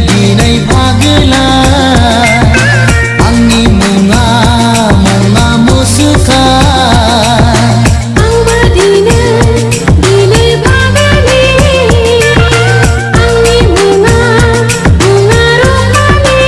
Dinai pagla Angni munga munga musuka Ang badina dinai pagani Angni munga munga rohani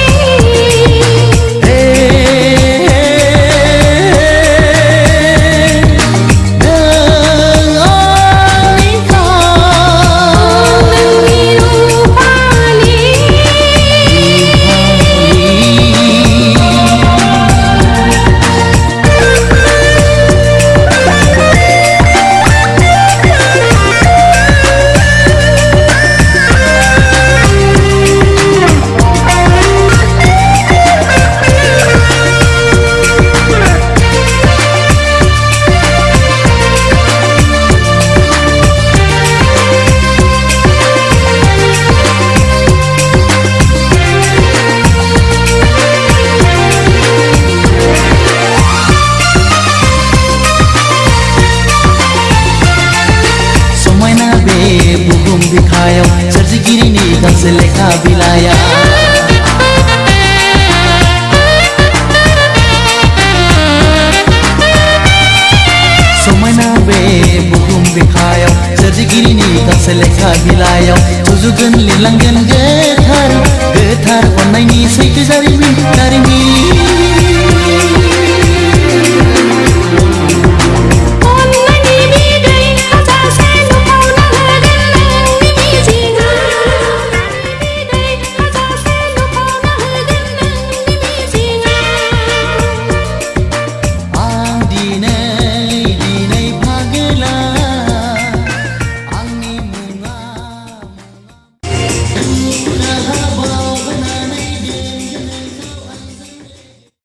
Bukum dikhaya sarjigiri ni dans lekha bilaya Somaina be bukum dikhaya sarjigiri ni dans lekha bilaya tujugan lilanggan gethar onnai ni saite jarimin karimi